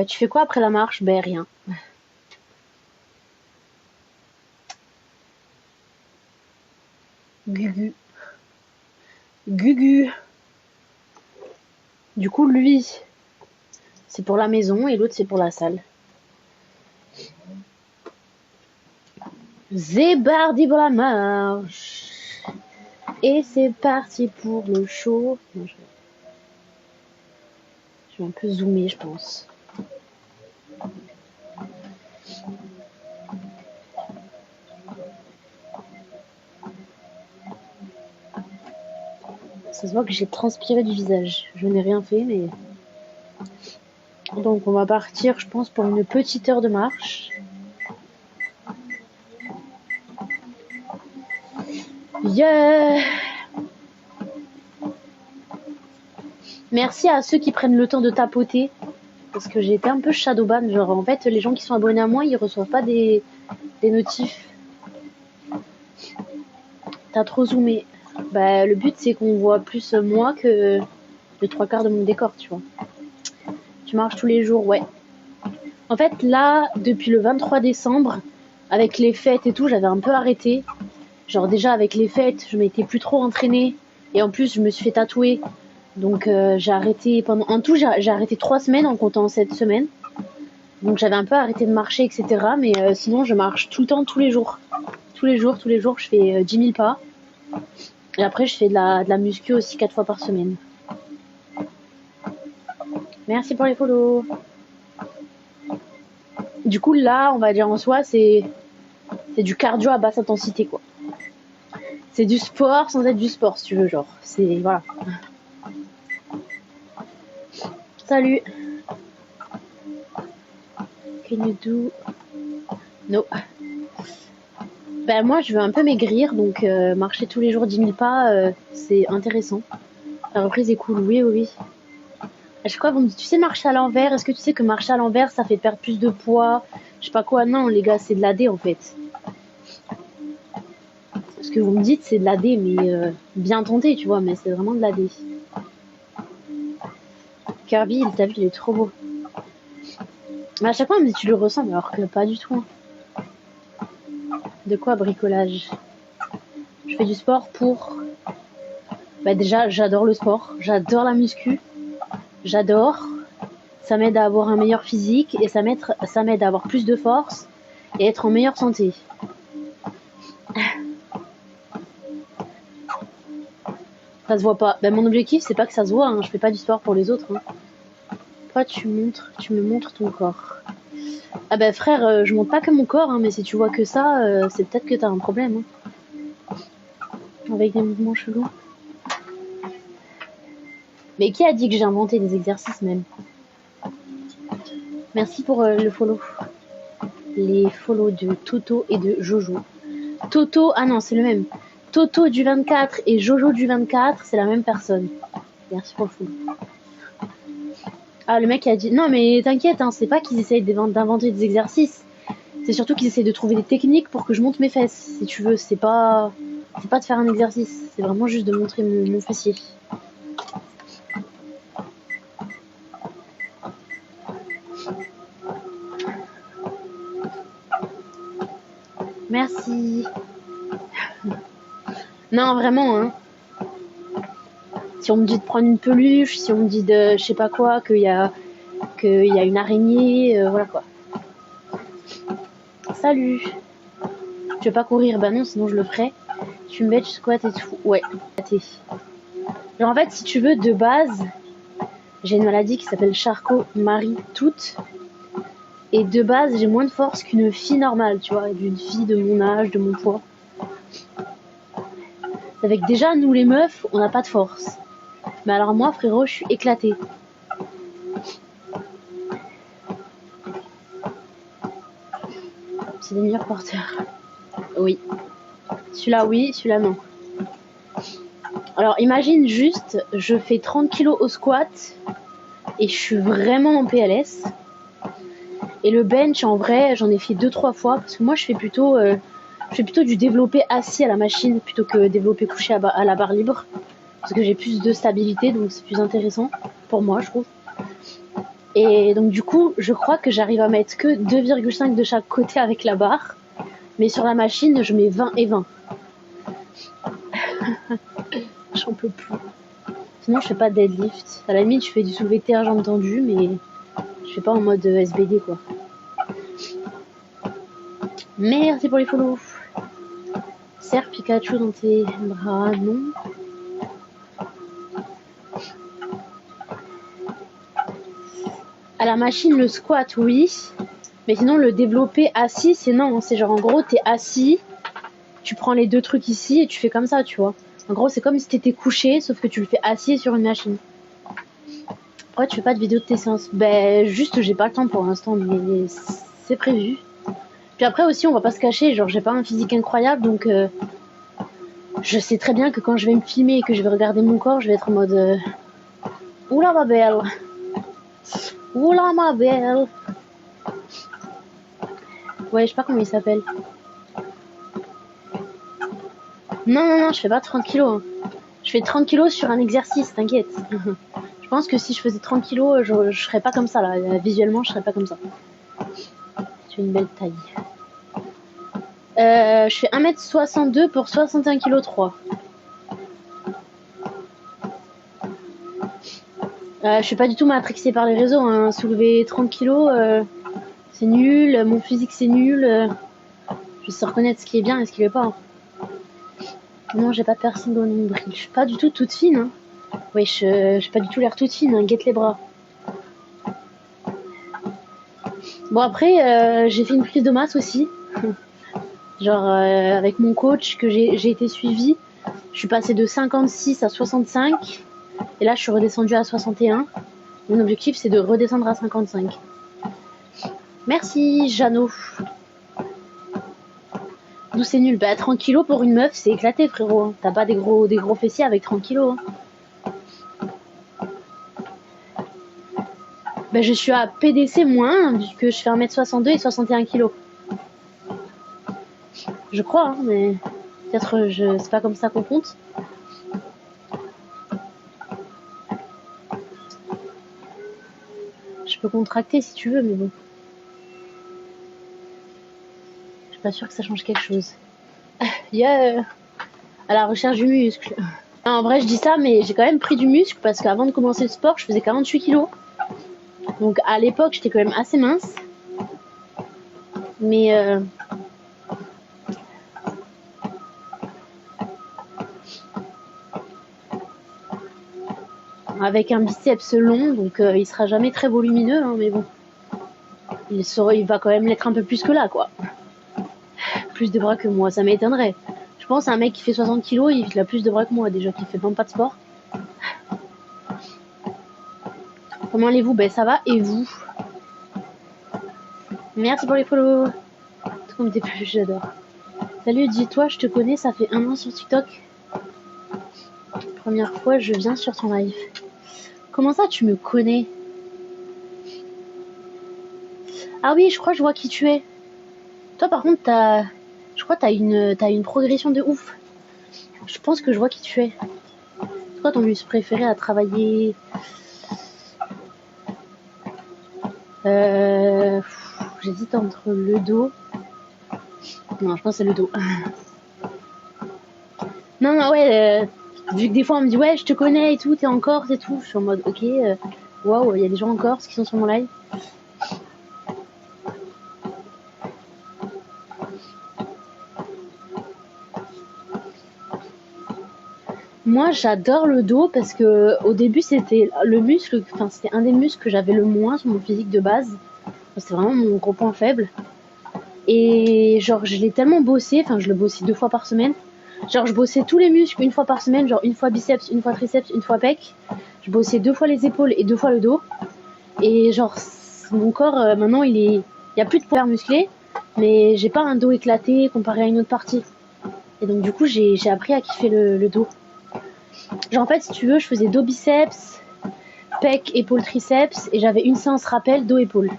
Tu fais quoi après la marche? Ben rien. Gugu. Gugu. Du coup, lui, c'est pour la maison et l'autre, c'est pour la salle. C'est parti pour la marche. Et c'est parti pour le show. Non, je vais un peu zoomer, je pense. Ça se voit que j'ai transpiré du visage. Je n'ai rien fait, mais... Donc on va partir, je pense, pour une petite heure de marche. Yeah! Merci à ceux qui prennent le temps de tapoter. Parce que j'ai été un peu shadowban. Genre, en fait, les gens qui sont abonnés à moi, ils reçoivent pas des notifs. T'as trop zoomé. Bah, le but, c'est qu'on voit plus moi que les 3/4 de mon décor, tu vois. Tu marches tous les jours, ouais. En fait, là, depuis le 23 décembre, avec les fêtes et tout, j'avais un peu arrêté. Genre, déjà, avec les fêtes, je m'étais plus trop entraînée. Et en plus, je me suis fait tatouer. Donc, j'ai arrêté pendant... En tout, j'ai arrêté 3 semaines en comptant cette semaine. Donc, j'avais un peu arrêté de marcher, etc. Mais sinon, je marche tout le temps, tous les jours. Tous les jours, je fais 10 000 pas. Et après, je fais de la muscu aussi 4 fois par semaine. Merci pour les follow. Du coup, là, on va dire en soi, c'est du cardio à basse intensité, quoi. C'est du sport sans être du sport, si tu veux, genre. C'est... Voilà. Salut. Can you do... No. Ben, moi, je veux un peu maigrir, donc marcher tous les jours 10 000 pas, c'est intéressant. La reprise est cool, oui, oui, oui. À chaque fois, vous me dites, tu sais marcher à l'envers? Est-ce que tu sais que marcher à l'envers, ça fait perdre plus de poids? Je sais pas quoi. Non, les gars, c'est de l'AD, en fait. Ce que vous me dites, c'est de l'AD, mais bien tenté, tu vois, mais c'est vraiment de l'AD. Kirby, t'as vu, il est trop beau. Mais à chaque fois, on me dit, tu le ressembles, alors que pas du tout. De quoi bricolage? Je fais du sport pour... Bah déjà, j'adore le sport, j'adore la muscu, j'adore. Ça m'aide à avoir un meilleur physique et ça m'aide à avoir plus de force et être en meilleure santé. Ça se voit pas. Ben, mon objectif, c'est pas que ça se voit, hein. Je fais pas du sport pour les autres. Hein. Pourquoi tu me montres ton corps? Ah ben frère, je montre pas que mon corps, hein, mais si tu vois que ça, c'est peut-être que t'as un problème. Hein. Avec des mouvements chelous. Mais qui a dit que j'ai inventé des exercices même? Merci pour le follow. Les follow de Toto et de Jojo. Toto, ah non, c'est le même. Toto du 24 et Jojo du 24, c'est la même personne. Merci pour le follow. Ah, le mec a dit... Non, mais t'inquiète, hein, c'est pas qu'ils essayent d'inventer des exercices. C'est surtout qu'ils essayent de trouver des techniques pour que je monte mes fesses, si tu veux. C'est pas de faire un exercice. C'est vraiment juste de montrer mon fessier. Merci. Non, vraiment, hein. Si on me dit de prendre une peluche, si on me dit de... Je sais pas quoi, qu'il y a une araignée, voilà quoi. Salut. Tu veux pas courir? Bah non, sinon je le ferais. Tu me bench, squat et tout. Ouais. Genre en fait, si tu veux, de base, j'ai une maladie qui s'appelle Charcot-Marie-Tooth. Et de base, j'ai moins de force qu'une fille normale, tu vois, d'une fille de mon âge, de mon poids. Avec déjà, nous les meufs, on n'a pas de force. Mais alors moi, frérot, je suis éclatée. C'est des meilleurs porteurs. Oui. Celui-là, oui, celui-là, non. Alors, imagine juste, je fais 30 kilos au squat et je suis vraiment en PLS. Et le bench, en vrai, j'en ai fait 2-3 fois parce que moi, je fais plutôt du développé assis à la machine plutôt que développé couché à la barre libre. Parce que j'ai plus de stabilité, donc c'est plus intéressant pour moi, je trouve. Et donc du coup, je crois que j'arrive à mettre que 2,5 de chaque côté avec la barre. Mais sur la machine, je mets 20 et 20. J'en peux plus. Sinon, je fais pas de deadlift. À la limite, je fais du soulevé de terre, jambes tendues, mais je fais pas en mode SBD, quoi. Merci pour les follow. Serre Pikachu dans tes bras, non. À la machine, le squat, oui. Mais sinon, le développer assis, c'est non. C'est genre, en gros, t'es assis, tu prends les deux trucs ici et tu fais comme ça, tu vois. En gros, c'est comme si t'étais couché, sauf que tu le fais assis sur une machine. Pourquoi tu fais pas de vidéo de tes séances? Ben, juste, j'ai pas le temps pour l'instant, mais c'est prévu. Puis après aussi, on va pas se cacher, genre, j'ai pas un physique incroyable, donc je sais très bien que quand je vais me filmer et que je vais regarder mon corps, je vais être en mode oula ma belle. Oula ma belle. Ouais, je sais pas comment il s'appelle. Non, je fais pas 30 kilos. Hein. Je fais 30 kilos sur un exercice, t'inquiète. Je pense que si je faisais 30 kilos, je serais pas comme ça, là. Visuellement, je serais pas comme ça. C'est une belle taille. Je fais 1m62 pour 61 kg 3. Je suis pas du tout matrixée par les réseaux. Hein. Soulever 30 kilos, c'est nul. Mon physique, c'est nul. Je sais reconnaître ce qui est bien et ce qui est pas. Non, j'ai pas de piercing au nombril. Je suis pas du tout toute fine. Hein. Oui, j'ai pas du tout l'air toute fine. Hein. Guette les bras. Bon, après, j'ai fait une prise de masse aussi. Genre, avec mon coach que j'ai été suivie. Je suis passée de 56 à 65. Et là, je suis redescendue à 61. Mon objectif, c'est de redescendre à 55. Merci, Jeannot. D'où c'est nul. Bah, 30 kilos pour une meuf, c'est éclaté, frérot. T'as pas des gros fessiers avec 30 kilos. Hein. Bah, je suis à PDC moins, vu que je fais 1m62 et 61 kilos. Je crois, hein, mais peut-être c'est pas comme ça qu'on compte. Je peux contracter si tu veux, mais bon. Je suis pas sûre que ça change quelque chose. Yeah. À la recherche du muscle. En vrai, je dis ça, mais j'ai quand même pris du muscle parce qu'avant de commencer le sport, je faisais 48 kilos. Donc à l'époque, j'étais quand même assez mince. Mais avec un biceps long, donc il sera jamais très volumineux, hein, mais bon. Il va quand même l'être un peu plus que là, quoi. Plus de bras que moi, ça m'étonnerait. Je pense à un mec qui fait 60 kilos, il a plus de bras que moi déjà, qui fait même pas de sport. Comment allez-vous? Ben ça va, et vous? Merci pour les follow. Tout comme t'es plus, j'adore. Salut, dis-toi, je te connais, ça fait 1 an sur TikTok. Première fois, je viens sur ton live. Comment ça, tu me connais? Ah oui, je crois que je vois qui tu es. Toi, par contre, je crois que t'as une progression de ouf. Je pense que je vois qui tu es. C'est quoi ton muscle préféré à travailler? J'hésite entre le dos. Non, je pense que c'est le dos. Non, ouais, vu que des fois on me dit ouais, je te connais et tout, t'es en Corse et tout. Je suis en mode ok, waouh, il y a des gens en Corse qui sont sur mon live. Moi, j'adore le dos parce que au début, c'était le muscle, enfin, c'était un des muscles que j'avais le moins sur mon physique de base. C'était vraiment mon gros point faible. Et genre, je l'ai tellement bossé, enfin, je le bossais 2 fois par semaine. Genre, je bossais tous les muscles une fois par semaine, genre une fois biceps, une fois triceps, une fois pec. Je bossais 2 fois les épaules et 2 fois le dos. Et genre, mon corps, maintenant, il y a plus de poids musclé, mais j'ai pas un dos éclaté comparé à une autre partie. Et donc, du coup, j'ai appris à kiffer le dos. Genre, en fait, si tu veux, je faisais dos biceps, pec, épaule, triceps, et j'avais une séance rappel dos-épaule.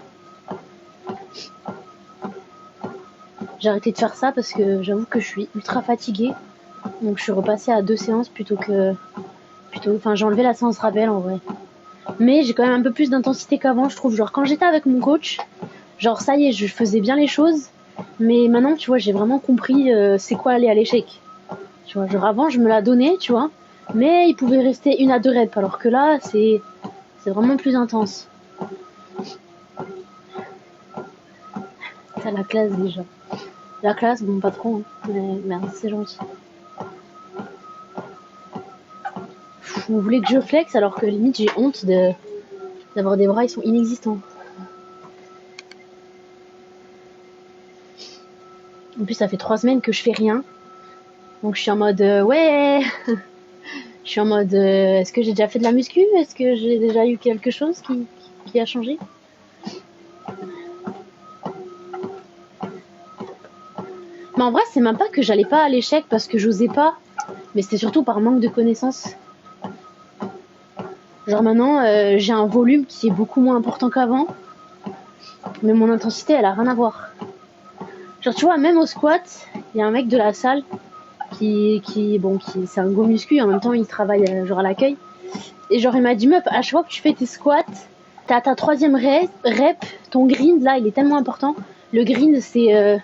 J'ai arrêté de faire ça parce que j'avoue que je suis ultra fatiguée. Donc je suis repassée à 2 séances plutôt. Enfin, j'ai enlevé la séance rappel en vrai. Mais j'ai quand même un peu plus d'intensité qu'avant, je trouve. Genre, quand j'étais avec mon coach, genre, ça y est, je faisais bien les choses. Mais maintenant, tu vois, j'ai vraiment compris c'est quoi aller à l'échec. Tu vois, genre, avant, je me la donnais, tu vois. Mais il pouvait rester 1 à 2 reps. Alors que là, c'est vraiment plus intense. C'est la classe déjà. La classe, bon, pas trop. Hein. Mais merde, c'est gentil. Vous voulez que je flex alors que limite j'ai honte d'avoir des bras, ils sont inexistants. En plus, ça fait 3 semaines que je fais rien. Donc je suis en mode ouais. Je suis en mode est-ce que j'ai déjà fait de la muscu? Est-ce que j'ai déjà eu quelque chose qui a changé? Mais en vrai, c'est même pas que j'allais pas à l'échec parce que j'osais pas. Mais c'était surtout par manque de connaissances. Genre maintenant, j'ai un volume qui est beaucoup moins important qu'avant. Mais mon intensité, elle a rien à voir. Genre, tu vois, même au squat, il y a un mec de la salle qui c'est un go muscu, en même temps, il travaille genre à l'accueil. Et genre, il m'a dit, meuf, à chaque fois que tu fais tes squats, t'as ta 3e rep, ton grind, là, il est tellement important. Le grind, c'est